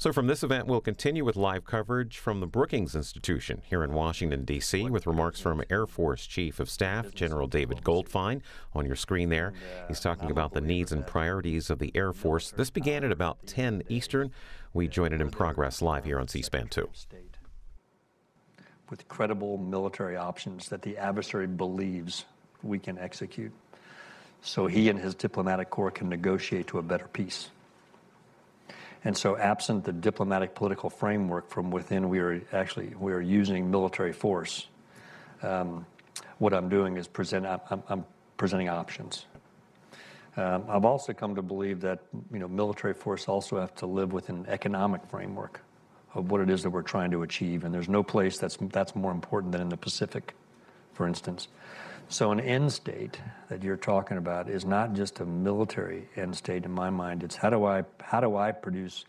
So from this event, we'll continue with live coverage from the Brookings Institution here in Washington, D.C., with remarks from Air Force Chief of Staff General David Goldfein. On your screen there, he's talking about the needs and priorities of the Air Force. This began at about 10 Eastern. We join it in progress live here on C-SPAN 2. With credible military options that the adversary believes we can execute, so he and his diplomatic corps can negotiate to a better peace. And so absent the diplomatic political framework from within, we are using military force. What I'm doing is I'm presenting options. I've also come to believe that military force also have to live within an economic framework of what it is that we're trying to achieve, and there's no place that's more important than in the Pacific, for instance. So an end state that you're talking about is not just a military end state in my mind. It's how do I produce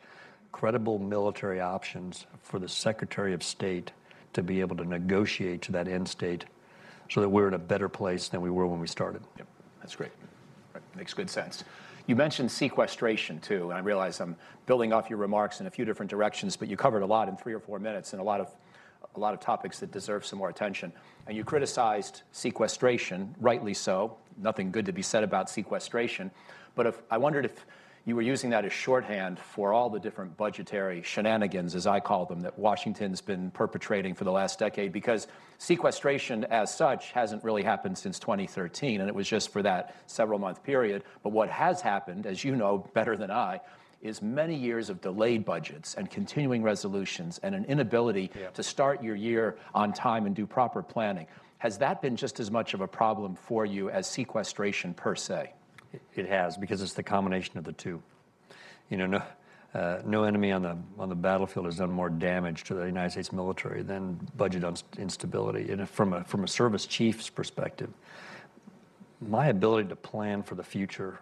credible military options for the Secretary of State to be able to negotiate to that end state so that we're in a better place than we were when we started. Yep, that's great. Right. Makes good sense. You mentioned sequestration, too, and I realize I'm building off your remarks in a few different directions, but you covered a lot in 3 or 4 minutes and a lot of topics that deserve some more attention. And you criticized sequestration, rightly so. Nothing good to be said about sequestration. But I wondered if you were using that as shorthand for all the different budgetary shenanigans, as I call them, that Washington's been perpetrating for the last decade, because sequestration as such hasn't really happened since 2013, and it was just for that several-month period. But what has happened, as you know better than I, is many years of delayed budgets and continuing resolutions and an inability to start your year on time and do proper planning. Has that been just as much of a problem for you as sequestration per se? It has, because it's the combination of the two. No enemy on the battlefield has done more damage to the United States military than budget instability. And from a service chief's perspective, my ability to plan for the future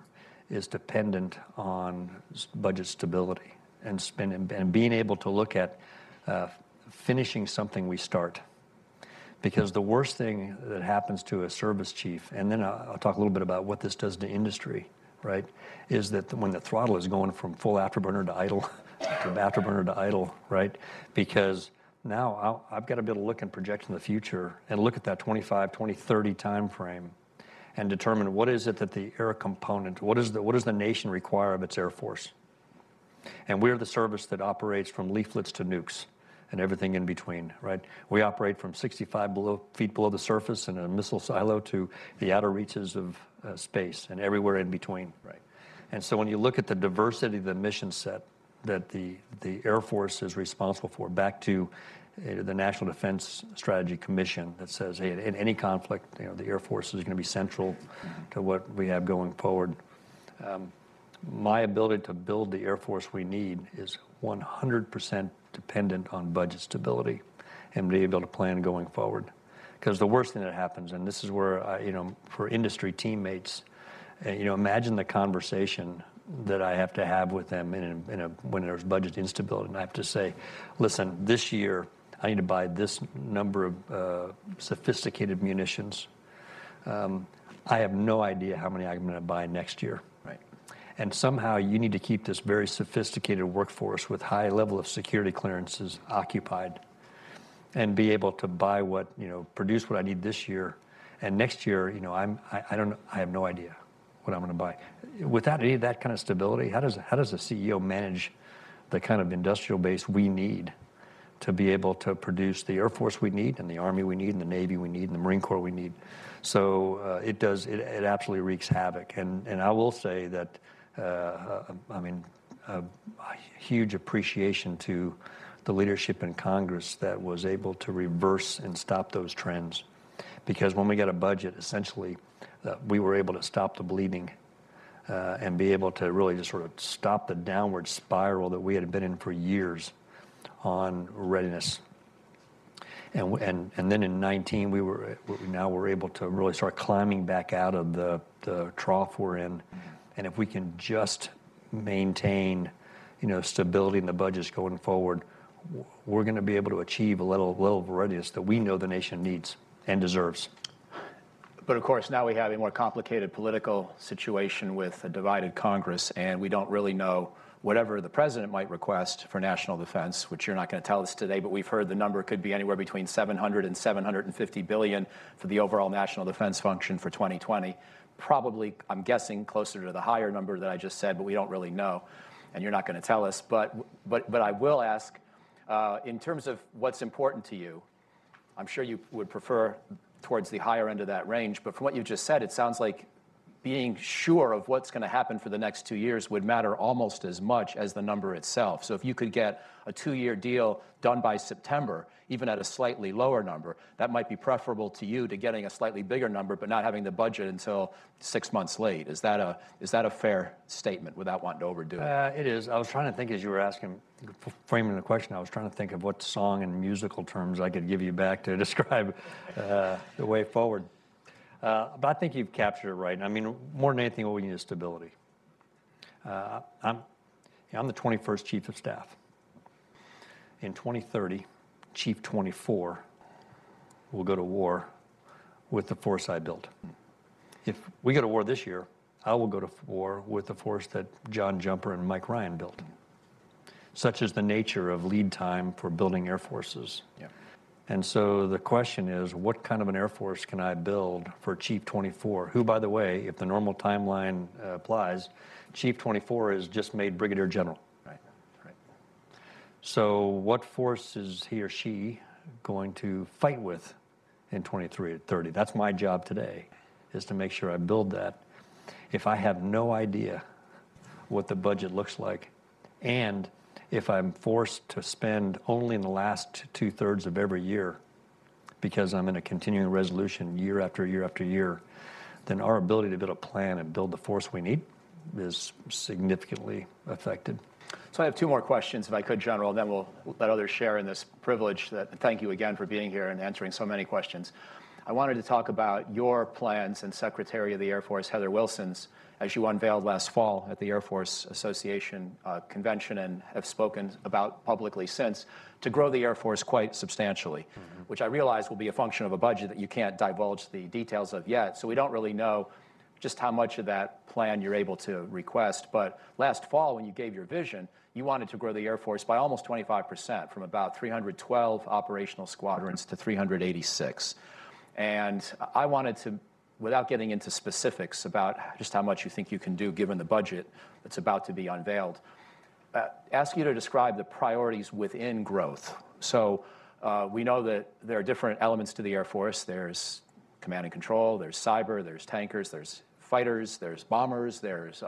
is dependent on budget stability and being able to look at finishing something we start. Because the worst thing that happens to a service chief, and then I'll talk a little bit about what this does to industry, right, is that when the throttle is going from full afterburner to idle, right, because now I've got to be able to look and project in the future and look at that 25, 20, 30 time frame and determine what is it that the air component, what does the nation require of its Air Force? And we're the service that operates from leaflets to nukes and everything in between, right? We operate from 65 feet below the surface in a missile silo to the outer reaches of space and everywhere in between. Right. And so when you look at the diversity of the mission set that the Air Force is responsible for, back to the National Defense Strategy Commission that says, hey, in any conflict, the Air Force is going to be central to what we have going forward. My ability to build the Air Force we need is 100% dependent on budget stability and be able to plan going forward. Because the worst thing that happens, and this is where, for industry teammates, imagine the conversation that I have to have with them when there's budget instability. And I have to say, listen, this year I need to buy this number of sophisticated munitions. I have no idea how many I'm going to buy next year. And somehow you need to keep this very sophisticated workforce with high level of security clearances occupied and be able to buy produce what I need this year. And next year, I have no idea what I'm going to buy. Without any of that kind of stability, how does a CEO manage the kind of industrial base we need to be able to produce the Air Force we need and the Army we need and the Navy we need and the Marine Corps we need? So it absolutely wreaks havoc. And I will say that a huge appreciation to the leadership in Congress that was able to reverse and stop those trends. Because when we got a budget, essentially, we were able to stop the bleeding and be able to really just sort of stop the downward spiral that we had been in for years on readiness. And then in 19, we were able to really start climbing back out of the trough we're in. And if we can just maintain, stability in the budgets going forward, we're going to be able to achieve a level of readiness that we know the nation needs and deserves. But of course, now we have a more complicated political situation with a divided Congress, and we don't really know whatever the president might request for national defense, which you're not going to tell us today, but we've heard the number could be anywhere between 700 and 750 billion for the overall national defense function for 2020. Probably, I'm guessing, closer to the higher number that I just said, but we don't really know, and you're not going to tell us. But I will ask, in terms of what's important to you, I'm sure you would prefer towards the higher end of that range, but from what you just said, it sounds like being sure of what's going to happen for the next 2 years would matter almost as much as the number itself. So if you could get a 2-year deal done by September, even at a slightly lower number, that might be preferable to you to getting a slightly bigger number but not having the budget until 6 months late. Is that a fair statement without wanting to overdo it? It is. I was trying to think as you were asking, framing the question, I was trying to think of what song and musical terms I could give you back to describe the way forward. But I think you've captured it right. I mean, more than anything, what we need is stability. I'm the 21st Chief of Staff. In 2030, Chief 24 will go to war with the force I built. If we go to war this year, I will go to war with the force that John Jumper and Mike Ryan built. Such is the nature of lead time for building air forces. Yeah. And so the question is, what kind of an Air Force can I build for Chief 24, who, by the way, if the normal timeline applies, Chief 24 is just made Brigadier General. Right. So what force is he or she going to fight with in 23-30? That's my job today, is to make sure I build that. If I have no idea what the budget looks like, and if I'm forced to spend only in the last 2/3 of every year because I'm in a continuing resolution year after year after year, then our ability to build a plan and build the force we need is significantly affected. So I have 2 more questions, if I could, General, and then we'll let others share in this privilege. Thank you again for being here and answering so many questions. I wanted to talk about your plans and Secretary of the Air Force, Heather Wilson's, as you unveiled last fall at the Air Force Association convention and have spoken about publicly since, to grow the Air Force quite substantially, which I realize will be a function of a budget that you can't divulge the details of yet. So we don't really know just how much of that plan you're able to request. But last fall, when you gave your vision, you wanted to grow the Air Force by almost 25%, from about 312 operational squadrons to 386. And I wanted to, without getting into specifics about just how much you think you can do given the budget that's about to be unveiled, ask you to describe the priorities within growth. So we know that there are different elements to the Air Force. There's command and control, there's cyber, there's tankers, there's fighters, there's bombers, there's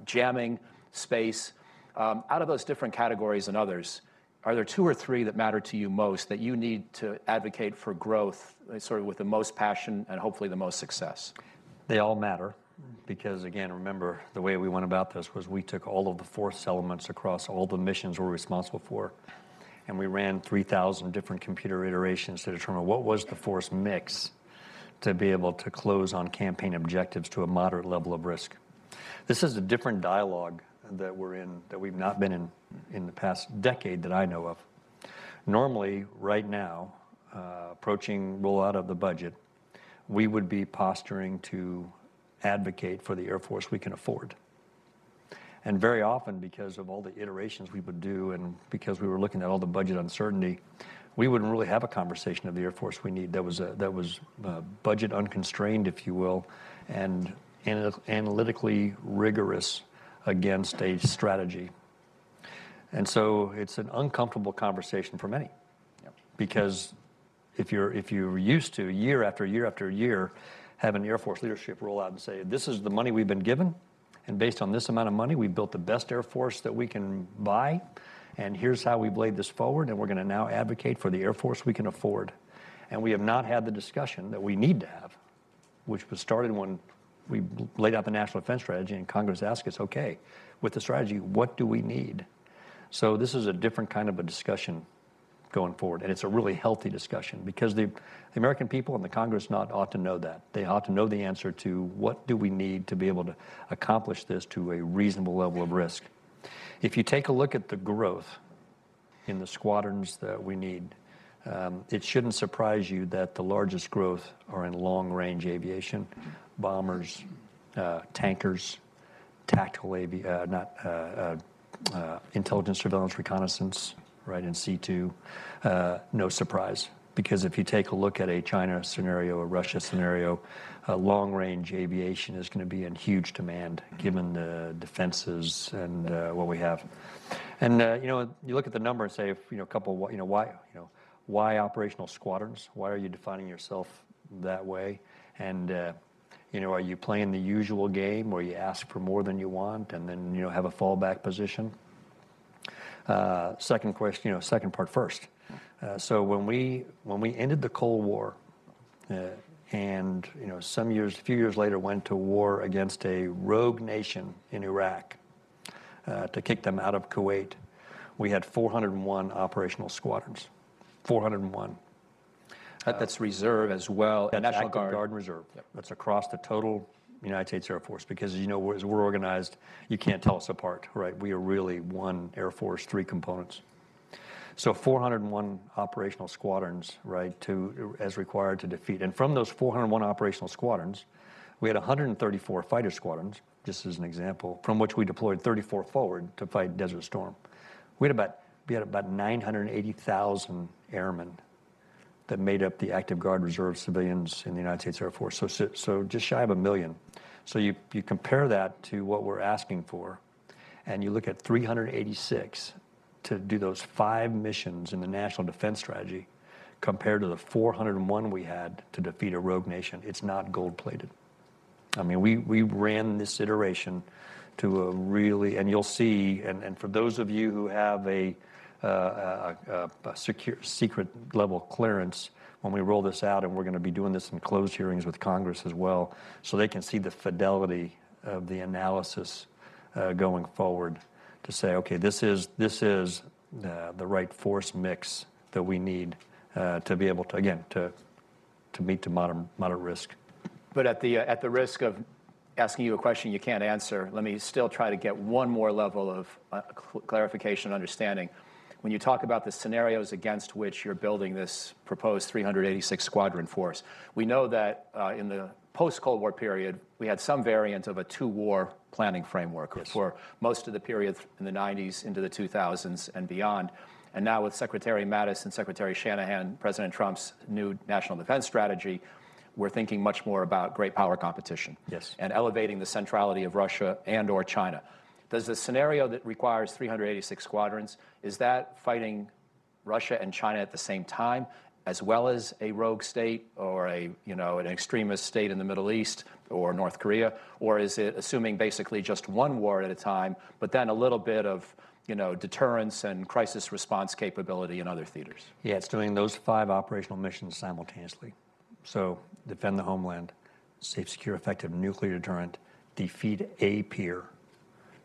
jamming, space. Out of those different categories and others, are there 2 or 3 that matter to you most that you need to advocate for growth, sort of with the most passion and hopefully the most success? They all matter because, again, remember, the way we went about this was we took all of the force elements across all the missions we're responsible for, and we ran 3,000 different computer iterations to determine what was the force mix to be able to close on campaign objectives to a moderate level of risk. This is a different dialogue that we're in, that we've not been in the past decade that I know of. Normally, right now, approaching rollout of the budget, we would be posturing to advocate for the Air Force we can afford. And very often, because of all the iterations we would do and because we were looking at all the budget uncertainty, we wouldn't really have a conversation of the Air Force we need that was budget unconstrained, if you will, and analytically rigorous against a strategy. And so it's an uncomfortable conversation for many. Yep. Because if you're used to year after year after year having Air Force leadership roll out and say, this is the money we've been given, and based on this amount of money, we built the best Air Force that we can buy, and here's how we've laid this forward, and we're going to now advocate for the Air Force we can afford. And we have not had the discussion that we need to have, which was started when we laid out the National Defense Strategy, and Congress asked us, okay, with the strategy, what do we need? So this is a different kind of a discussion going forward, and it's a really healthy discussion because the American people and the Congress ought to know that. They ought to know the answer to what do we need to be able to accomplish this to a reasonable level of risk. If you take a look at the growth in the squadrons that we need, it shouldn't surprise you that the largest growth are in long-range aviation, bombers, tankers, tactical intelligence, surveillance, reconnaissance, right, in C2. No surprise, because if you take a look at a China scenario, a Russia scenario, long-range aviation is going to be in huge demand given the defenses and what we have. And you look at the number and say, why operational squadrons? Why are you defining yourself that way? And are you playing the usual game where you ask for more than you want and then have a fallback position? Second question, second part first. So when we ended the Cold War, and a few years later went to war against a rogue nation in Iraq to kick them out of Kuwait, we had 401 operational squadrons. 401. That's reserve as well. That's National active Guard and Reserve. Yep. That's across the total United States Air Force, because as we're organized, you can't tell us apart, right? We are really one Air Force, 3 components. So 401 operational squadrons, right, as required to defeat. And from those 401 operational squadrons, we had 134 fighter squadrons, just as an example, from which we deployed 34 forward to fight Desert Storm. We had about 980,000 airmen that made up the active guard reserve civilians in the United States Air Force. So just shy of 1 million. So you compare that to what we're asking for, and you look at 386 to do those 5 missions in the National Defense Strategy compared to the 401 we had to defeat a rogue nation. It's not gold-plated. I mean, we ran this iteration to a really, and you'll see, and for those of you who have a secure secret level clearance, when we roll this out, and we're going to be doing this in closed hearings with Congress as well, so they can see the fidelity of the analysis going forward to say, okay, this is the right force mix that we need to be able to, again, to meet the moderate risk. But at the risk of asking you a question you can't answer, let me still try to get one more level of clarification and understanding. When you talk about the scenarios against which you're building this proposed 386 squadron force, we know that in the post-Cold War period, we had some variant of a 2-war planning framework. Yes. For most of the period in the 90s into the 2000s and beyond. And now with Secretary Mattis and Secretary Shanahan, President Trump's new national defense strategy, we're thinking much more about great power competition. Yes. And elevating the centrality of Russia and or China. Does the scenario that requires 386 squadrons, is that fighting Russia and China at the same time, as well as a rogue state or an extremist state in the Middle East or North Korea? Or is it assuming basically just one war at a time, but then a little bit of deterrence and crisis response capability in other theaters? Yeah, it's doing those 5 operational missions simultaneously. So defend the homeland, safe, secure, effective nuclear deterrent, defeat a peer,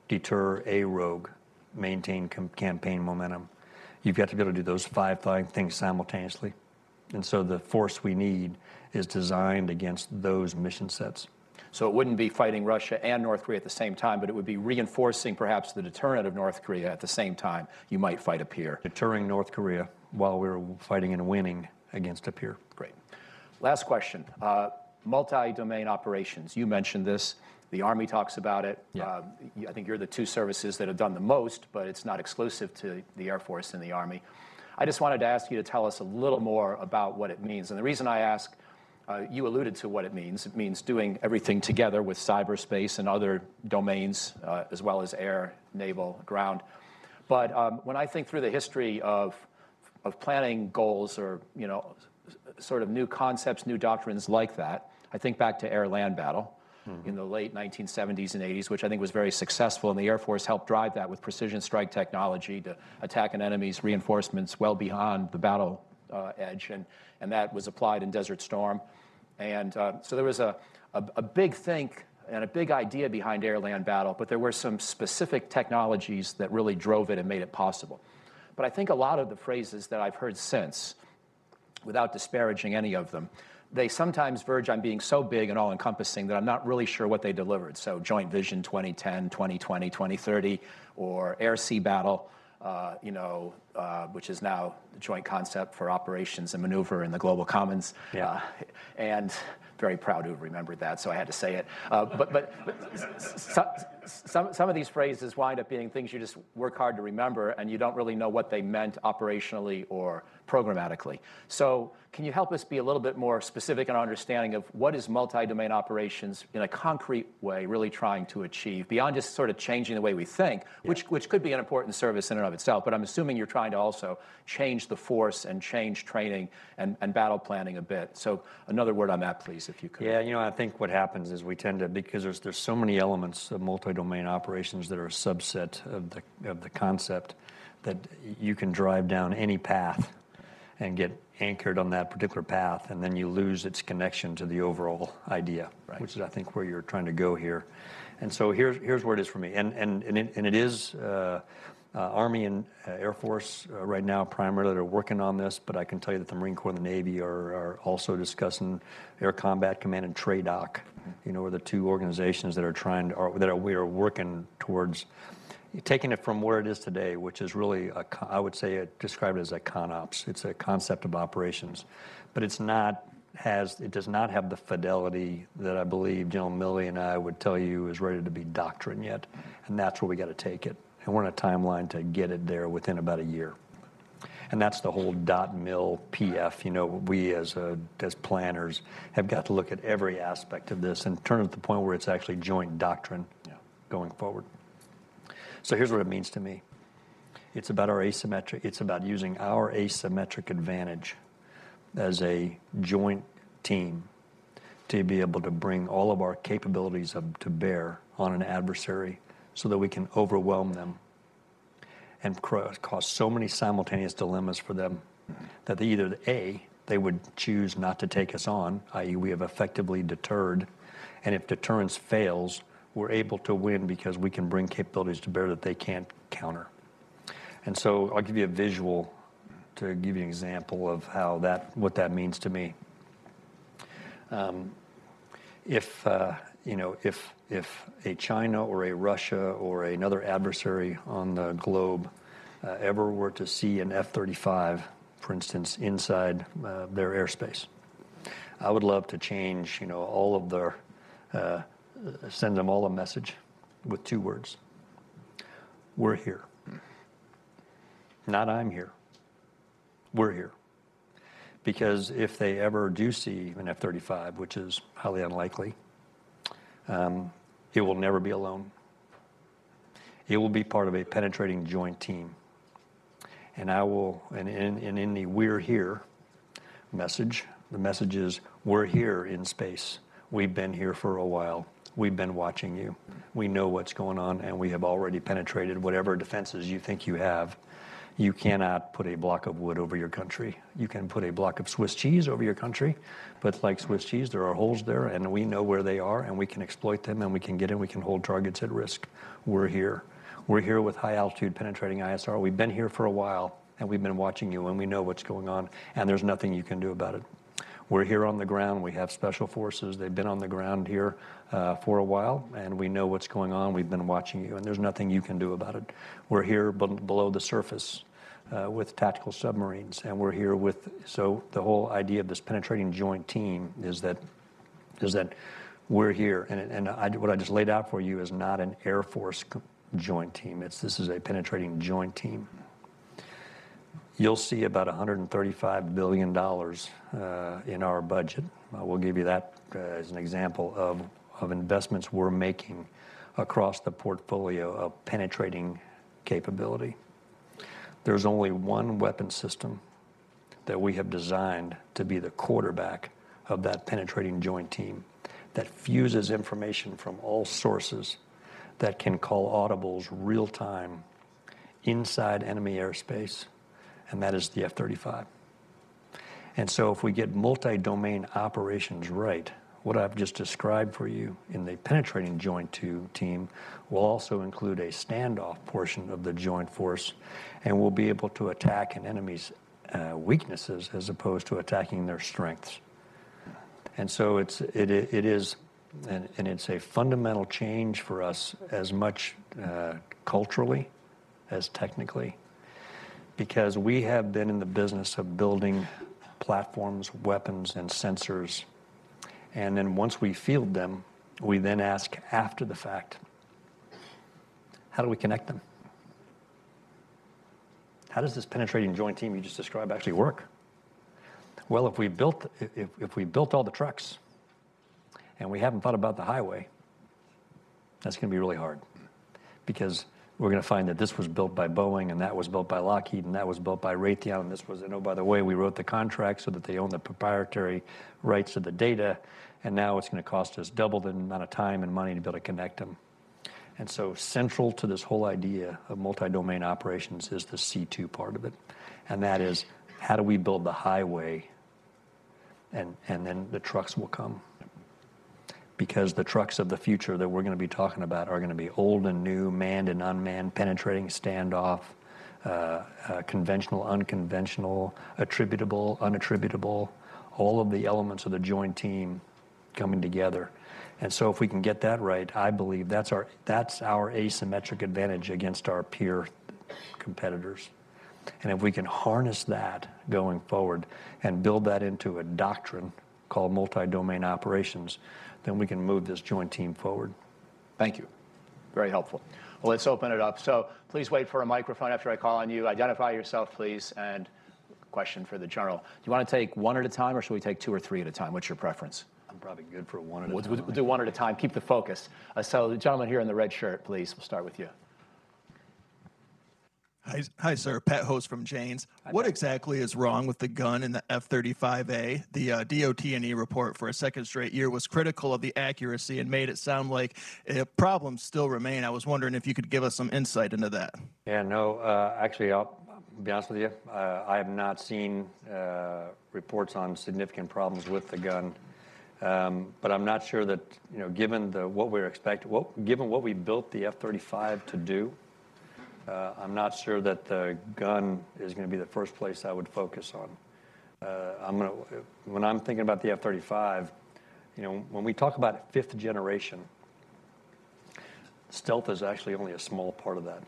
deter a rogue, maintain campaign momentum. You've got to be able to do those 5 things simultaneously. And so the force we need is designed against those mission sets. So it wouldn't be fighting Russia and North Korea at the same time, but it would be reinforcing perhaps the deterrent of North Korea at the same time you might fight a peer. Deterring North Korea while we're fighting and winning against a peer. Great. Last question. Multi-domain operations. You mentioned this. The Army talks about it. Yeah. I think you're the 2 services that have done the most, but it's not exclusive to the Air Force and the Army. I just wanted to ask you to tell us a little more about what it means. And the reason I ask, you alluded to what it means. It means doing everything together with cyberspace and other domains, as well as air, naval, ground. But when I think through the history of planning goals or, sort of new concepts, new doctrines like that, I think back to air-land battle. In the late 1970s and 80s, which I think was very successful, and the Air Force helped drive that with precision strike technology to attack an enemy's reinforcements well beyond the battle edge, and that was applied in Desert Storm. And so there was a big think and a big idea behind air-land battle, but there were some specific technologies that really drove it and made it possible. But I think a lot of the phrases that I've heard since, without disparaging any of them, they sometimes verge on being so big and all-encompassing that I'm not really sure what they delivered. So Joint Vision 2010, 2020, 2030, or Air-Sea Battle, which is now the Joint Concept for Operations and Maneuver in the Global Commons. Yeah. And very proud to have remembered that, so I had to say it. But some of these phrases wind up being things you just work hard to remember, and you don't really know what they meant operationally or programmatically. So can you help us be a little bit more specific in our understanding of what is multi-domain operations in a concrete way really trying to achieve, beyond just sort of changing the way we think, which could be an important service in and of itself, but I'm assuming you're trying to also change the force and change training and battle planning a bit. So another word on that, please, if you could. Yeah, I think what happens is we tend to, because there's so many elements of multi-domain operations that are a subset of the concept, that you can drive down any path and get anchored on that particular path, and then you lose its connection to the overall idea, which is, I think, where you're trying to go here. And so here's where it is for me. And it is Army and Air Force right now primarily that are working on this, but I can tell you that the Marine Corps and the Navy are also discussing. Air Combat Command and TRADOC, are the two organizations that we are working towards taking it from where it is today, which is really, I would say, describe it as a ConOps. It's a concept of operations, but it does not have the fidelity that I believe General Milley and I would tell you is ready to be doctrine yet, and that's where we got to take it. And we're on a timeline to get it there within about a year. And that's the whole .mil PF. We as planners have got to look at every aspect of this and turn it to the point where it's actually joint doctrine going forward. So here's what it means to me. It's about it's about using our asymmetric advantage as a joint team to be able to bring all of our capabilities to bear on an adversary so that we can overwhelm them and cause so many simultaneous dilemmas for them that they would choose not to take us on, i.e. we have effectively deterred, and if deterrence fails, we're able to win because we can bring capabilities to bear that they can't counter. And so I'll give you a visual to give you an example of what that means to me. If a China or a Russia or another adversary on the globe ever were to see an F-35, for instance, inside their airspace, I would love to change, all of their, send them all a message with 2 words. We're here. Not I'm here. We're here. Because if they ever do see an F-35, which is highly unlikely, it will never be alone. It will be part of a penetrating joint team. And in the "we're here" message, the message is, we're here in space. We've been here for a while. We've been watching you. We know what's going on, and we have already penetrated whatever defenses you think you have. You cannot put a block of wood over your country. You can put a block of Swiss cheese over your country, but like Swiss cheese, there are holes there, and we know where they are, and we can exploit them, and we can get in, we can hold targets at risk. We're here. We're here with high-altitude penetrating ISR. We've been here for a while, and we've been watching you, and we know what's going on, and there's nothing you can do about it. We're here on the ground. We have special forces. They've been on the ground here for a while, and we know what's going on. We've been watching you, and there's nothing you can do about it. We're here below the surface with tactical submarines, and we're here so the whole idea of this penetrating joint team is that we're here, and what I just laid out for you is not an Air Force joint team. This is a penetrating joint team. You'll see about $135 billion in our budget. We'll give you that as an example of investments we're making across the portfolio of penetrating capability. There's only one weapon system that we have designed to be the quarterback of that penetrating joint team that fuses information from all sources, that can call audibles real time inside enemy airspace, and that is the F-35. And so if we get multi-domain operations right, what I've just described for you in the penetrating joint team will also include a standoff portion of the joint force, and we'll be able to attack an enemy's weaknesses as opposed to attacking their strengths. And so it is a fundamental change for us as much culturally as technically, because we have been in the business of building platforms, weapons, and sensors. And then once we field them, we then ask after the fact, how do we connect them? How does this penetrating joint team you just described actually work? Well, if we built all the trucks and we haven't thought about the highway, that's going to be really hard, because we're going to find that this was built by Boeing, and that was built by Lockheed, and that was built by Raytheon, and this was, and oh, by the way, we wrote the contract so that they own the proprietary rights to the data, and now it's going to cost us double the amount of time and money to be able to connect them. And so central to this whole idea of multi-domain operations is the C2 part of it, and that is, how do we build the highway, and then the trucks will come. Because the trucks of the future that we're going to be talking about are going to be old and new, manned and unmanned, penetrating, standoff, conventional, unconventional, attributable, unattributable, all of the elements of the joint team coming together. And so if we can get that right, I believe that's our asymmetric advantage against our peer competitors. And if we can harness that going forward and build that into a doctrine called multi-domain operations, then we can move this joint team forward. Thank you. Very helpful. Well, let's open it up. So please wait for a microphone after I call on you. Identify yourself, please, and question for the general. Do you want to take one at a time, or should we take two or three at a time? What's your preference? I'm probably good for one at a time. We'll do one at a time. Keep the focus. So the gentleman here in the red shirt, please. We'll start with you. Hi, sir. Pat Host from Janes. What exactly is wrong with the gun in the F-35A? The DOT&E report for a second straight year was critical of the accuracy and made it sound like problems still remain. I was wondering if you could give us some insight into that. Yeah, no, actually, I'll be honest with you. I have not seen reports on significant problems with the gun. But I'm not sure that, given what we're expecting, given what we built the F-35 to do, I'm not sure that the gun is going to be the first place I would focus on. When I'm thinking about the F-35, when we talk about fifth generation, stealth is actually only a small part of that.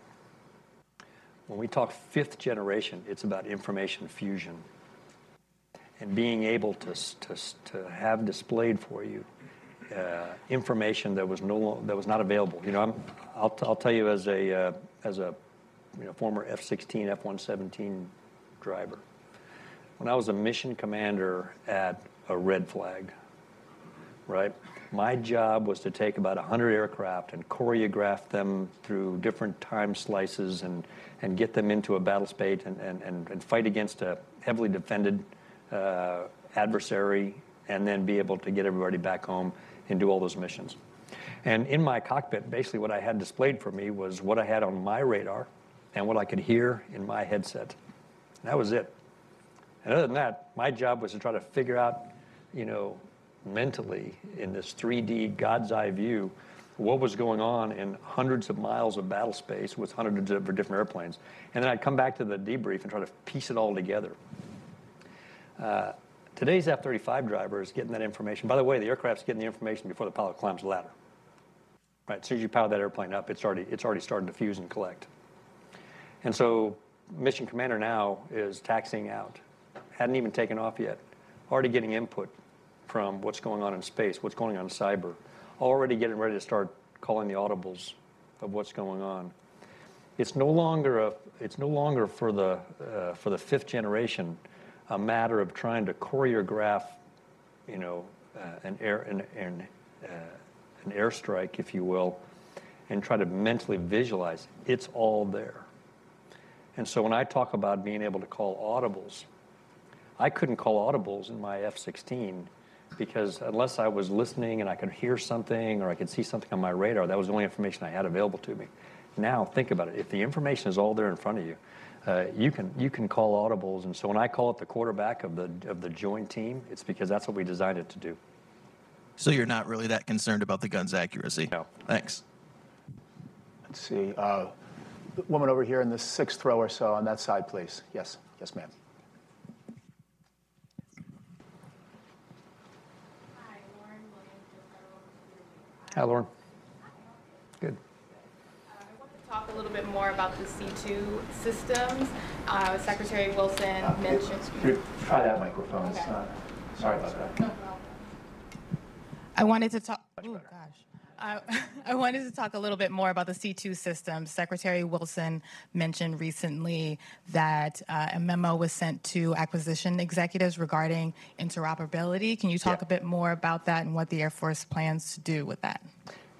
When we talk fifth generation, it's about information fusion and being able to have displayed for you information that was not available. I'll tell you as a former F-16, F-117 driver. When I was a mission commander at a red flag, right? My job was to take about 100 aircraft and choreograph them through different time slices and get them into a battle space and fight against a heavily defended adversary, and then be able to get everybody back home and do all those missions. And in my cockpit, basically what I had displayed for me was what I had on my radar and what I could hear in my headset. And that was it. And other than that, my job was to try to figure out, mentally in this 3D God's eye view, what was going on in hundreds of miles of battle space with hundreds of different airplanes. And then I'd come back to the debrief and try to piece it all together. Today's F-35 driver is getting that information. By the way, the aircraft's getting the information before the pilot climbs the ladder. Right, as soon as you power that airplane up, it's already starting to fuse and collect. And so mission commander now is taxiing out. Hadn't even taken off yet. Already getting input from what's going on in space, what's going on in cyber. Already getting ready to start calling the audibles of what's going on. It's no longer for the fifth generation a matter of trying to choreograph, an airstrike, if you will, and try to mentally visualize. It's all there. And so when I talk about being able to call audibles, I couldn't call audibles in my F-16 because unless I was listening and I could hear something or I could see something on my radar, that was the only information I had available to me. Now, think about it. If the information is all there in front of you, you can call audibles. And so when I call it the quarterback of the joint team, it's because that's what we designed it to do. So you're not really that concerned about the gun's accuracy? No. Thanks. Let's see. The woman over here in the sixth row or so on that side, please. Yes. Yes, ma'am. Hi, Lauren. Good. I want to talk talk a little bit more about the C2 systems? Secretary Wilson mentioned. Try that microphone. Okay. Sorry about that. No problem. I wanted to talk. Oh gosh. I wanted to talk a little bit more about the C2 systems. Secretary Wilson mentioned recently that a memo was sent to acquisition executives regarding interoperability. Can you talk a bit more about that and what the Air Force plans to do with that?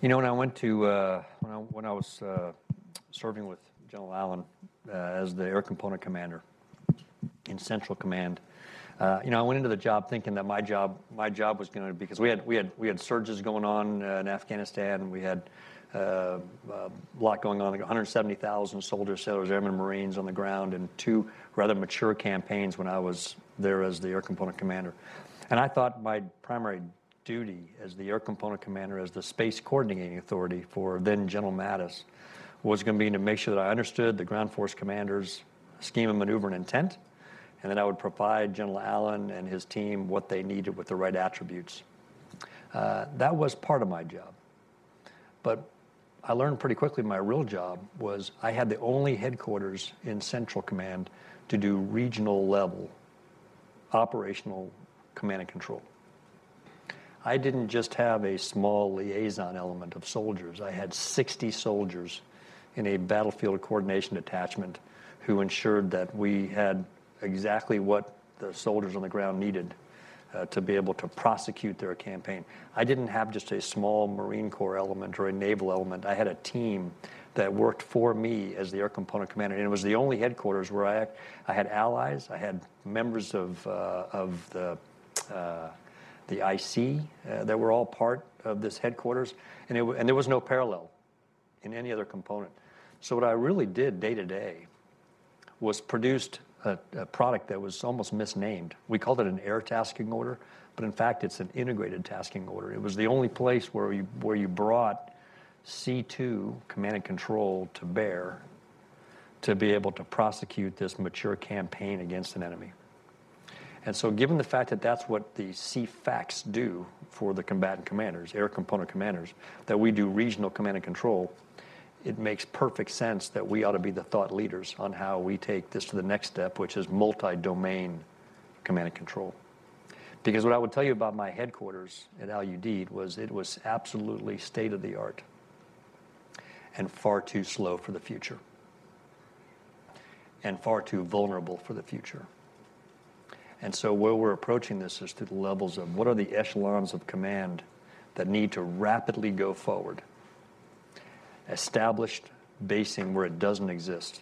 You know, when I went to when I was serving with General Allen as the Air Component Commander in Central Command, you know, I went into the job thinking that my job was going to, because we had surges going on in Afghanistan. We had a lot going on, like 170,000 soldiers, sailors, airmen, Marines on the ground, and 2 rather mature campaigns when I was there as the Air Component Commander. And I thought my primary duty as the Air Component Commander, as the Space Coordinating Authority for then General Mattis, was going to be to make sure that I understood the ground force commanders' scheme of maneuver and intent, and then I would provide General Allen and his team what they needed with the right attributes. That was part of my job. But I learned pretty quickly my real job was I had the only headquarters in Central Command to do regional level operational command and control. I didn't just have a small liaison element of soldiers. I had 60 soldiers in a battlefield coordination detachment who ensured that we had exactly what the soldiers on the ground needed to be able to prosecute their campaign. I didn't have just a small Marine Corps element or a naval element. I had a team that worked for me as the Air Component Commander, and it was the only headquarters where I had allies, I had members of the IC that were all part of this headquarters, and there was no parallel in any other component. So what I really did day to day was produced a product that was almost misnamed. We called it an air tasking order, but in fact it's an integrated tasking order. It was the only place where you brought C2 command and control to bear to be able to prosecute this mature campaign against an enemy. And so given the fact that that's what the CFACs do for the combatant commanders, air component commanders, that we do regional command and control, it makes perfect sense that we ought to be the thought leaders on how we take this to the next step, which is multi-domain command and control. Because what I would tell you about my headquarters at Al-Udeid was it was absolutely state-of-the-art and far too slow for the future and far too vulnerable for the future. And so where we're approaching this is through the levels of what are the echelons of command that need to rapidly go forward. Established basing where it doesn't exist.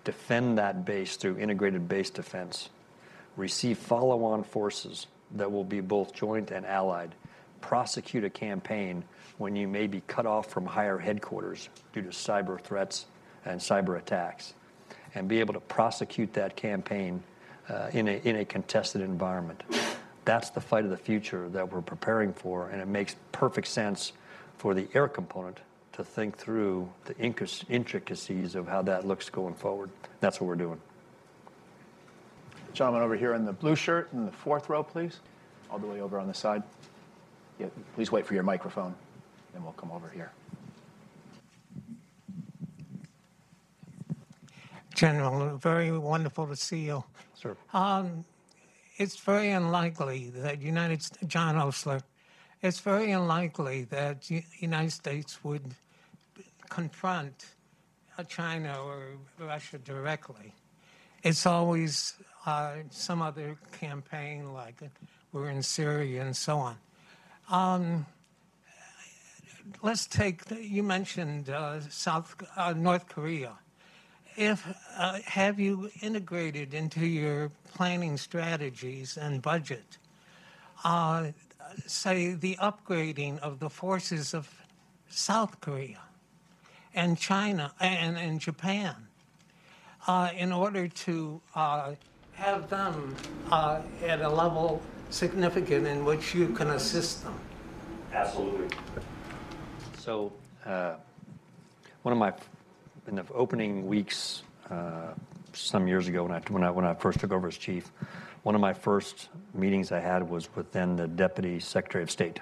Defend that base through integrated base defense. Receive follow-on forces that will be both joint and allied. Prosecute a campaign when you may be cut off from higher headquarters due to cyber threats and cyber attacks. And be able to prosecute that campaign in a contested environment. That's the fight of the future that we're preparing for, and it makes perfect sense for the air component to think through the intricacies of how that looks going forward. That's what we're doing. Gentleman over here in the blue shirt in the 4th row, please. All the way over on the side. Yeah, please wait for your microphone, then we'll come over here. General, very wonderful to see you. Sir. It's very unlikely that John Osler, it's very unlikely that the United States would confront China or Russia directly. It's always some other campaign, like we're in Syria and so on. Let's take, you mentioned North Korea. Have you integrated into your planning strategies and budget, say, the upgrading of the forces of South Korea and China and Japan in order to have them at a level significant in which you can assist them? Absolutely. So in the opening weeks some years ago when I first took over as chief, one of my first meetings I had was with then the Deputy Secretary of State.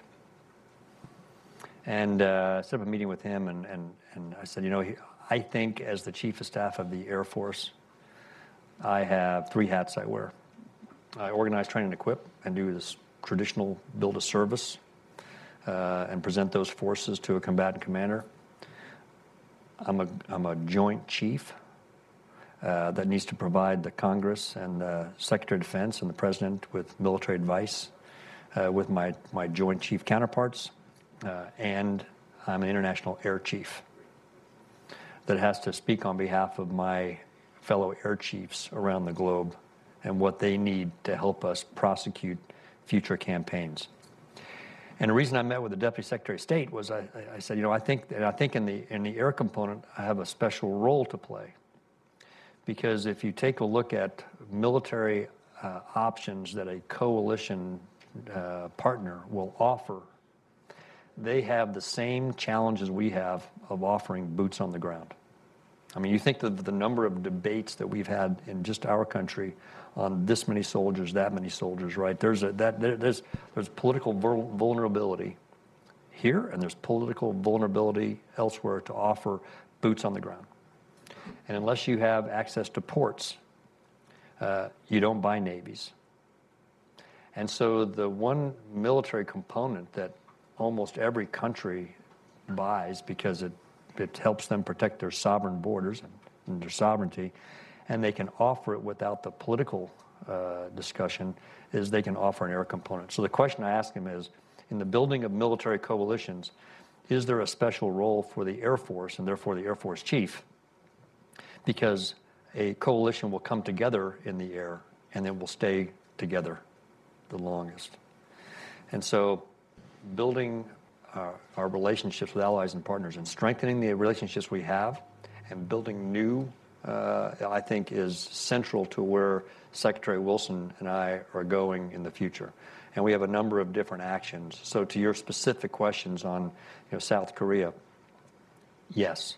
And I set up a meeting with him, and I said, you know, I think as the Chief of Staff of the Air Force, I have 3 hats I wear. I organize, train, and equip, and do this traditional build a service and present those forces to a combatant commander. I'm a joint chief that needs to provide the Congress and the Secretary of Defense and the President with military advice with my joint chief counterparts. And I'm an international air chief that has to speak on behalf of my fellow air chiefs around the globe and what they need to help us prosecute future campaigns. And the reason I met with the Deputy Secretary of State was I said, I think in the air component I have a special role to play, because if you take a look at military options that a coalition partner will offer, they have the same challenges we have of offering boots on the ground. I mean, you think of the number of debates that we've had in just our country on this many soldiers, that many soldiers, right? There's political vulnerability here, and there's political vulnerability elsewhere to offer boots on the ground. And unless you have access to ports, you don't buy navies. And so the one military component that almost every country buys, because it helps them protect their sovereign borders and their sovereignty, and they can offer it without the political discussion, is they can offer an air component. So the question I ask him is, in the building of military coalitions, is there a special role for the Air Force and therefore the Air Force chief? Because a coalition will come together in the air and then will stay together the longest. And so building our relationships with allies and partners and strengthening the relationships we have and building new, I think, is central to where Secretary Wilson and I are going in the future. And we have a number of different actions. So to your specific questions on South Korea, yes,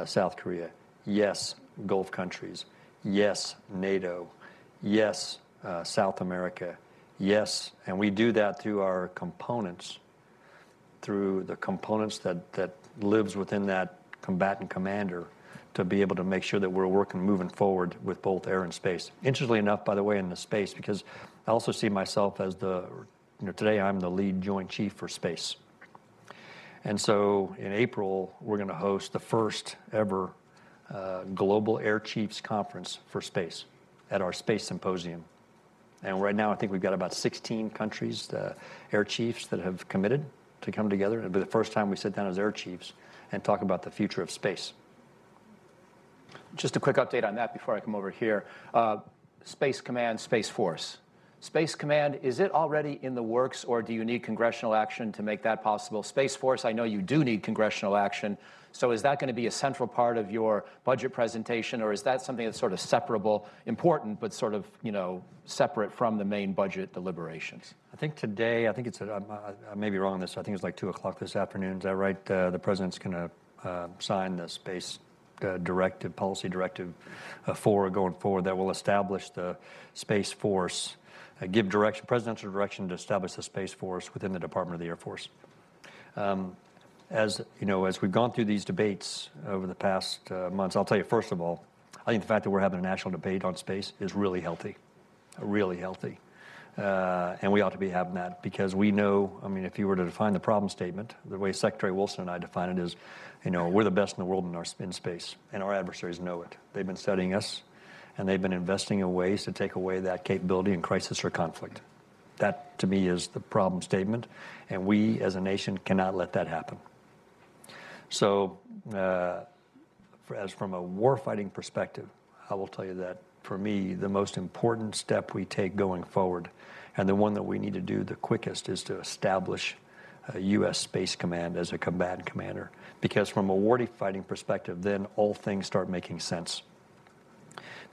South Korea, yes, Gulf countries, yes, NATO, yes, South America, yes, and we do that through our components, through the components that lives within that combatant commander, to be able to make sure that we're moving forward with both air and space. Interestingly enough, by the way, in the space, because I also see myself as today I'm the lead joint chief for space. And so in April, we're going to host the first ever Global Air Chiefs Conference for space at our Space Symposium. And right now, I think we've got about 16 countries, air chiefs, that have committed to come together. It'll be the first time we sit down as air chiefs and talk about the future of space. Just a quick update on that before I come over here. Space Command, Space Force. Space Command, is it already in the works, or do you need congressional action to make that possible? Space Force, I know you do need congressional action. So is that going to be a central part of your budget presentation, or is that something that's sort of separable, important, but sort of, separate from the main budget deliberations? I think today, I may be wrong on this, I think it's like 2 o'clock this afternoon. Is that right? The President's going to sign the space directive, policy directive 4 going forward that will establish the Space Force, give presidential direction to establish the Space Force within the Department of the Air Force. As we've gone through these debates over the past months, I'll tell you, first of all, I think the fact that we're having a national debate on space is really healthy, really healthy. And we ought to be having that, because we know, if you were to define the problem statement, the way Secretary Wilson and I define it is, we're the best in the world in space, and our adversaries know it. They've been studying us, and they've been investing in ways to take away that capability in crisis or conflict. That, to me, is the problem statement, and we as a nation cannot let that happen. So, from a warfighting perspective, I will tell you that, for me, the most important step we take going forward, and the one that we need to do the quickest, is to establish a U.S. Space Command as a combatant commander. Because from a warfighting perspective, then all things start making sense.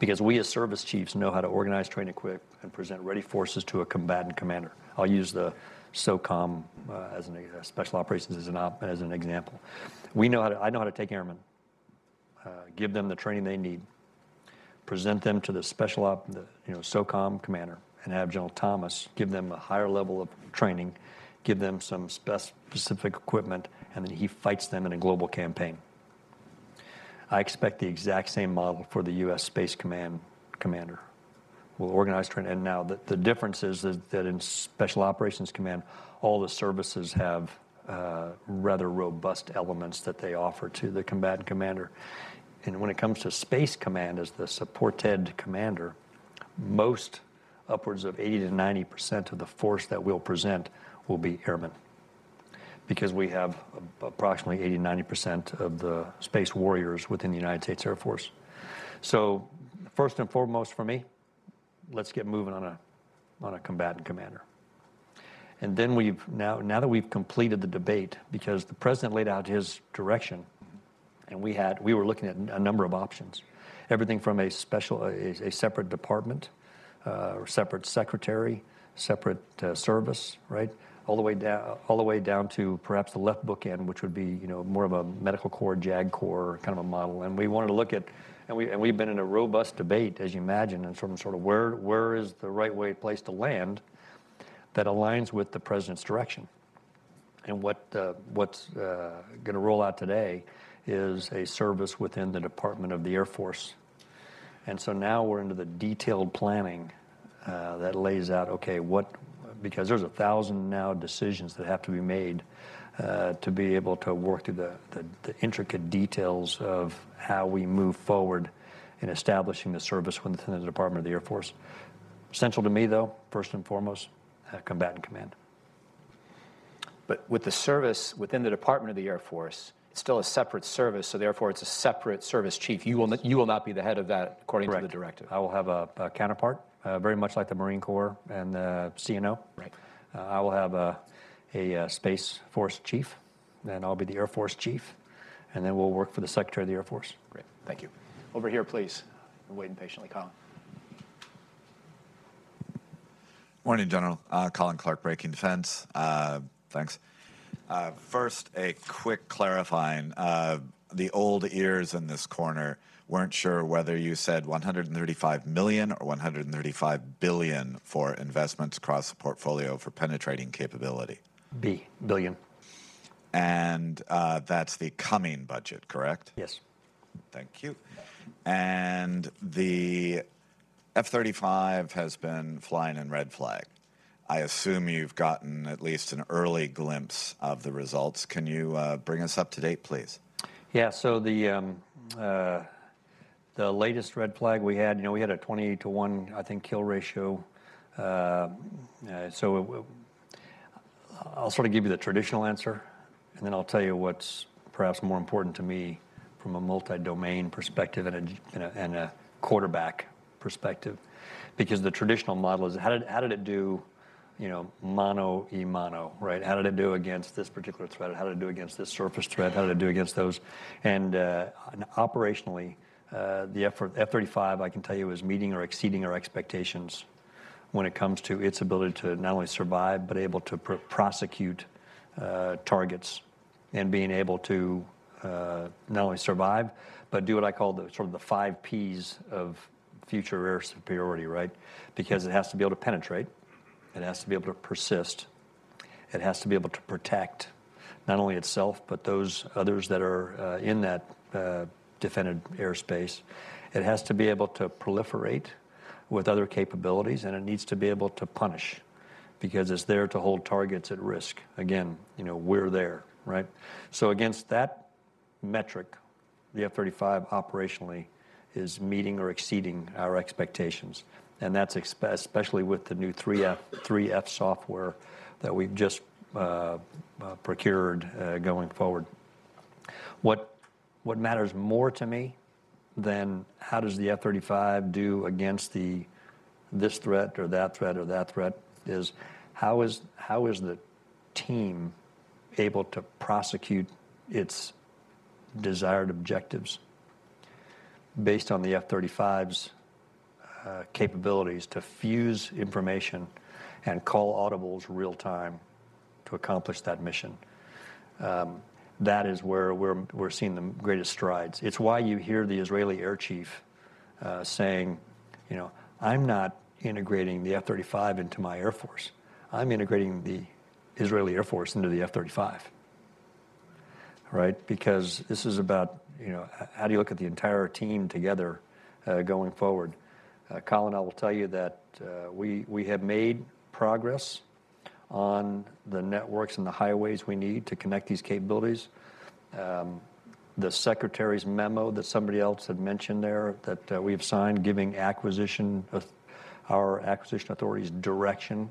Because we as service chiefs know how to organize, train, equip, and present ready forces to a combatant commander. I'll use the SOCOM as special operations as an example. I know how to take airmen, give them the training they need, present them to the SOCOM commander, and have General Thomas give them a higher level of training, give them some specific equipment, and then he fights them in a global campaign. I expect the exact same model for the U.S. Space Command commander. We'll organize, train, and now the difference is that in Special Operations Command, all the services have rather robust elements that they offer to the combatant commander. And when it comes to Space Command as the supported commander, most, upwards of 80 to 90% of the force that we'll present will be airmen, because we have approximately 80 to 90% of the space warriors within the United States Air Force. So first and foremost for me, let's get moving on a combatant commander. And then now that we've completed the debate, because the president laid out his direction, and we were looking at a number of options, everything from a separate department, or separate secretary, separate service, right, all the way down to perhaps the left bookend, which would be more of a medical corps, JAG corps kind of a model. And we wanted to look at, and we've been in a robust debate, as you imagine, and sort of where is the right place to land that aligns with the president's direction. And what's going to roll out today is a service within the Department of the Air Force. And so now we're into the detailed planning that lays out, okay, because there's 1,000 now decisions that have to be made to be able to work through the intricate details of how we move forward in establishing the service within the Department of the Air Force. Central to me, though, first and foremost, combatant command. But with the service within the Department of the Air Force, it's still a separate service, so therefore it's a separate service chief. You will not be the head of that according Correct. to the directive. I will have a counterpart, very much like the Marine Corps and the CNO. Right. I will have a Space Force chief, and I'll be the Air Force chief, and then we'll work for the Secretary of the Air Force. Great, thank you. Over here, please. I'm waiting patiently, Colin. Morning, General. Colin Clark, Breaking Defense. Thanks. First, a quick clarifying. The old ears in this corner weren't sure whether you said 135 million or 135 billion for investments across the portfolio for penetrating capability. Billion. And that's the coming budget, correct? Yes. Thank you. And the F-35 has been flying in red flag. I assume you've gotten at least an early glimpse of the results. Can you bring us up to date, please? Yeah, so the latest red flag we had, we had a 20-to-1, I think, kill ratio. So I'll sort of give you the traditional answer, and then I'll tell you what's perhaps more important to me from a multi-domain perspective and a quarterback perspective. Because the traditional model is how did it do, mano y mano, right? How did it do against this particular threat? How did it do against this surface threat? How did it do against those? And operationally, the F-35, I can tell you, is meeting or exceeding our expectations when it comes to its ability to not only survive, but able to prosecute targets, and being able to not only survive, but do what I call the 5 Ps of future air superiority, right? Because it has to be able to penetrate, it has to be able to persist, it has to be able to protect not only itself, but those others that are in that defended airspace. It has to be able to proliferate with other capabilities, and it needs to be able to punish, because it's there to hold targets at risk. Again, we're there, right? So against that metric, the F-35 operationally is meeting or exceeding our expectations. And that's especially with the new 3F software that we've just procured going forward. What matters more to me than how does the F-35 do against this threat or that threat or that threat is how is the team able to prosecute its desired objectives based on the F-35's capabilities to fuse information and call audibles real time to accomplish that mission. That is where we're seeing the greatest strides. It's why you hear the Israeli air chief saying, I'm not integrating the F-35 into my Air Force. I'm integrating the Israeli Air Force into the F-35, right? Because this is about how do you look at the entire team together going forward? Colin, I will tell you that we have made progress on the networks and the highways we need to connect these capabilities. The Secretary's memo that somebody else had mentioned there that we have signed giving our acquisition authorities direction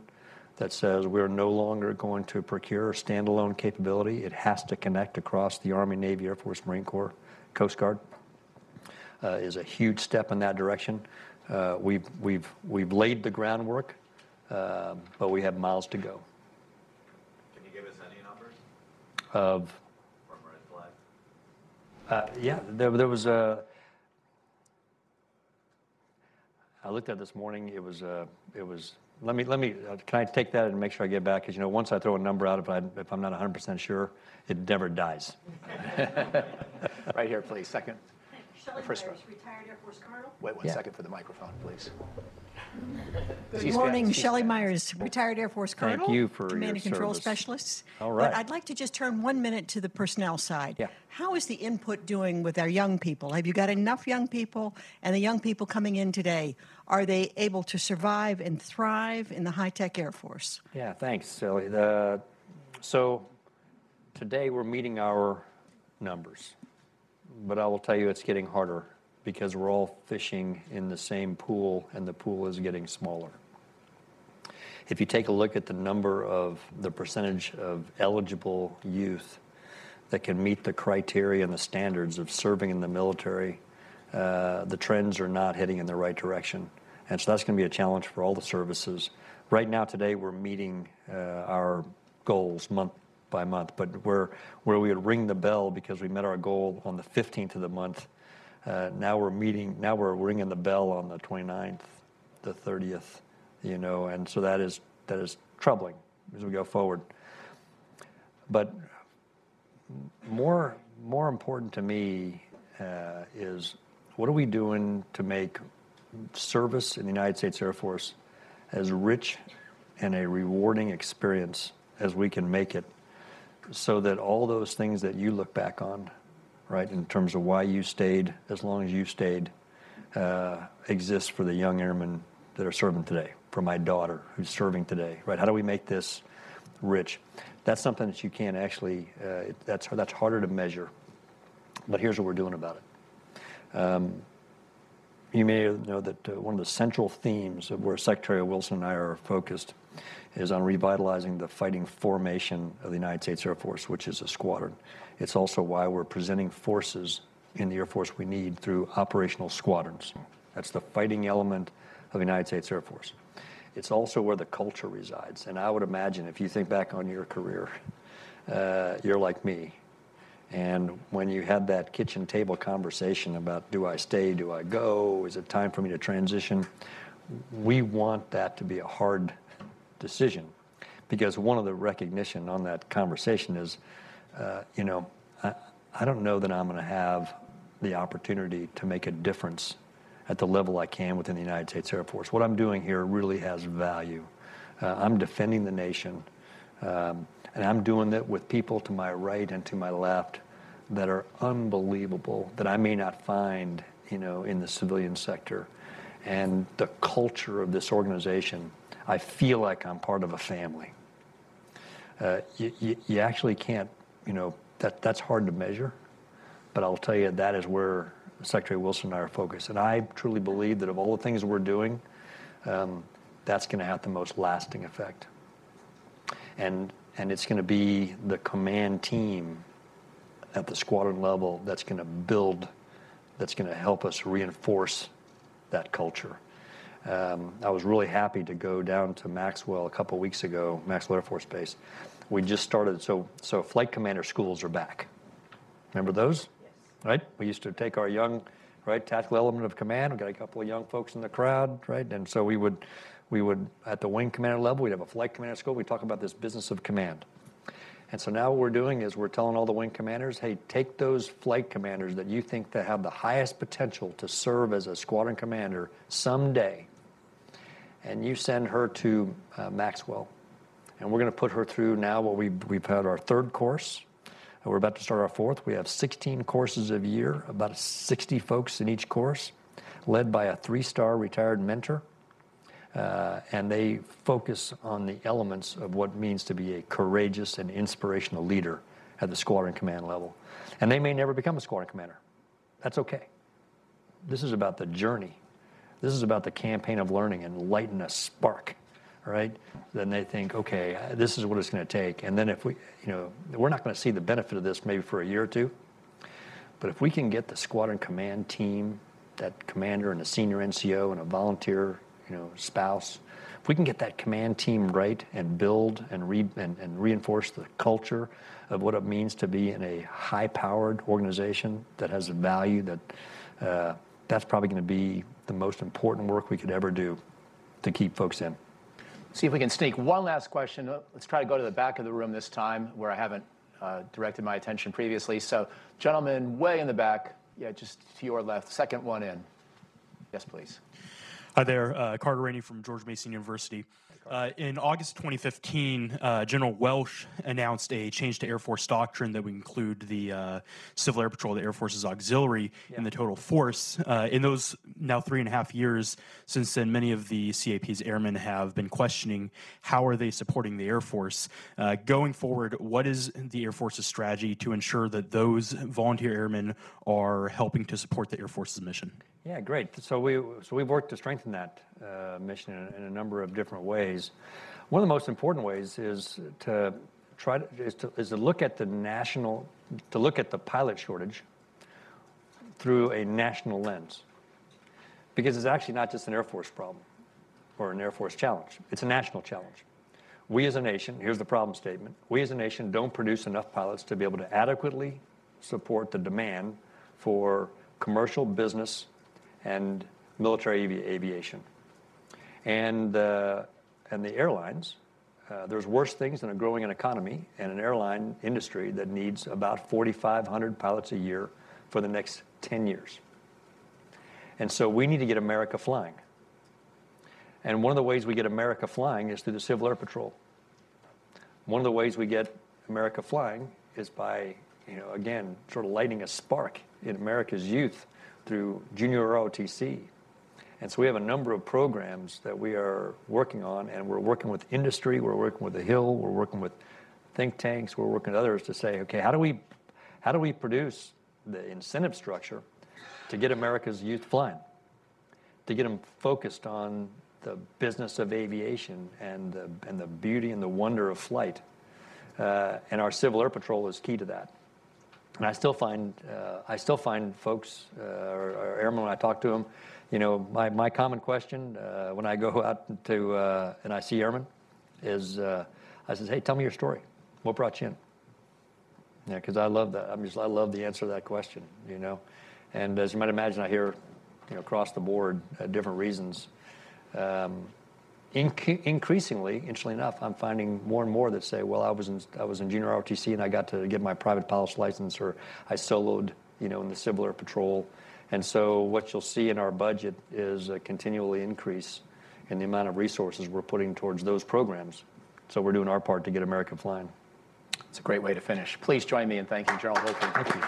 that says we're no longer going to procure standalone capability. It has to connect across the Army, Navy, Air Force, Marine Corps, Coast Guard, is a huge step in that direction. We've laid the groundwork, but we have miles to go. Can you give us any numbers? From Red Flag? Yeah, there was a. I looked at it this morning. It was. Let me. Can I take that and make sure I get back? Because once I throw a number out, if I'm not 100% sure, it never dies. Right here, please. Second. Shelley First Myers, retired Air Force Colonel. Wait one second for the microphone, please. Good morning, Shelley Myers, retired Air Force Colonel. Thank you for Command your and Control service. Specialist. All right. But I'd like to just turn 1 minute to the personnel side. Yeah. How is the input doing with our young people? Have you got enough young people? And the young people coming in today, are they able to survive and thrive in the high-tech Air Force? Yeah, thanks, Sally. So today we're meeting our numbers, but I will tell you it's getting harder because we're all fishing in the same pool and the pool is getting smaller. If you take a look at the percentage of eligible youth that can meet the criteria and the standards of serving in the military, the trends are not heading in the right direction. And so that's going to be a challenge for all the services. Right now, today, we're meeting our goals month by month, but where we would ring the bell because we met our goal on the 15th of the month, now we're ringing the bell on the 29th, the 30th, and so that is troubling as we go forward. But more important to me is what are we doing to make service in the United States Air Force as rich and a rewarding experience as we can make it, so that all those things that you look back on, right, in terms of why you stayed as long as you stayed, exists for the young airmen that are serving today, for my daughter who's serving today, right? How do we make this rich? That's something that you can't actually, that's harder to measure, but here's what we're doing about it. You may know that one of the central themes of where Secretary Wilson and I are focused is on revitalizing the fighting formation of the United States Air Force, which is a squadron. It's also why we're presenting forces in the Air Force we need through operational squadrons. That's the fighting element of the United States Air Force. It's also where the culture resides. And I would imagine if you think back on your career, you're like me. And when you had that kitchen table conversation about, do I stay, do I go, is it time for me to transition? We want that to be a hard decision, because one of the recognition on that conversation is, I don't know that I'm going to have the opportunity to make a difference at the level I can within the United States Air Force. What I'm doing here really has value. I'm defending the nation, and I'm doing that with people to my right and to my left that are unbelievable, that I may not find, in the civilian sector. And the culture of this organization, I feel like I'm part of a family. You actually can't, that's hard to measure, but I'll tell you that is where Secretary Wilson and I are focused. And I truly believe that of all the things we're doing, that's going to have the most lasting effect. And it's going to be the command team at the squadron level that's going to help us reinforce that culture. I was really happy to go down to Maxwell a couple weeks ago, Maxwell Air Force Base. We just started, so flight commander schools are back. Remember those? Yes. Right? We used to take our young, right, tactical element of command. We got a couple of young folks in the crowd, right? And so we would, at the wing commander level, we'd have a flight commander school. We'd talk about this business of command. And so now what we're doing is we're telling all the wing commanders, hey, take those flight commanders that you think that have the highest potential to serve as a squadron commander someday, and you send her to Maxwell. And we're going to put her through now what we've had our third course. We're about to start our 4th. We have 16 courses a year, about 60 folks in each course, led by a 3-star retired mentor. And they focus on the elements of what it means to be a courageous and inspirational leader at the squadron command level. And they may never become a squadron commander. That's okay. This is about the journey. This is about the campaign of learning and lighting a spark, right? Then they think, okay, this is what it's going to take. And then if we, we're not going to see the benefit of this maybe for a year or two. But if we can get the squadron command team, that commander and a senior NCO and a volunteer, spouse, if we can get that command team right and build and reinforce the culture of what it means to be in a high-powered organization that has a value, that's probably going to be the most important work we could ever do to keep folks in. See if we can sneak one last question. Let's try to go to the back of the room this time, where I haven't directed my attention previously. So, gentlemen, way in the back, just to your left, second one in. Yes, please. Hi there, Carter Rainey from George Mason University. In August 2015, General Welsh announced a change to Air Force doctrine that would include the Civil Air Patrol, the Air Force's auxiliary, in the total force. In those now 3.5 years since then, many of the CAP's airmen have been questioning how are they supporting the Air Force. Going forward, what is the Air Force's strategy to ensure that those volunteer airmen are helping to support the Air Force's mission? Yeah, great. So we've worked to strengthen that mission in a number of different ways. One of the most important ways is to look at the pilot shortage through a national lens, because it's actually not just an Air Force problem or an Air Force challenge. It's a national challenge. We as a nation, here's the problem statement: we as a nation don't produce enough pilots to be able to adequately support the demand for commercial business and military aviation. And the airlines, there's worse things than a growing economy and an airline industry that needs about 4,500 pilots a year for the next 10 years. And so we need to get America flying. And one of the ways we get America flying is through the Civil Air Patrol. One of the ways we get America flying is by, again, sort of lighting a spark in America's youth through junior ROTC. And so we have a number of programs that we are working on, and we're working with industry, we're working with the Hill, we're working with think tanks, we're working with others to say, okay, how do we produce the incentive structure to get America's youth flying, to get them focused on the business of aviation and the beauty and the wonder of flight. And our Civil Air Patrol is key to that. And I still find folks, or airmen, when I talk to them, my common question when I go out to and I see airmen is, I says, hey, tell me your story. What brought you in? Yeah, because I love that. I love the answer to that question, And as you might imagine, I hear, across the board, different reasons. Increasingly, interestingly enough, I'm finding more and more that say, well, I was in junior ROTC and I got to get my private pilot's license, or I soloed, in the Civil Air Patrol. And so what you'll see in our budget is a continually increase in the amount of resources we're putting towards those programs. So we're doing our part to get America flying. It's a great way to finish. Please join me in thanking General Goldfein. Thank you.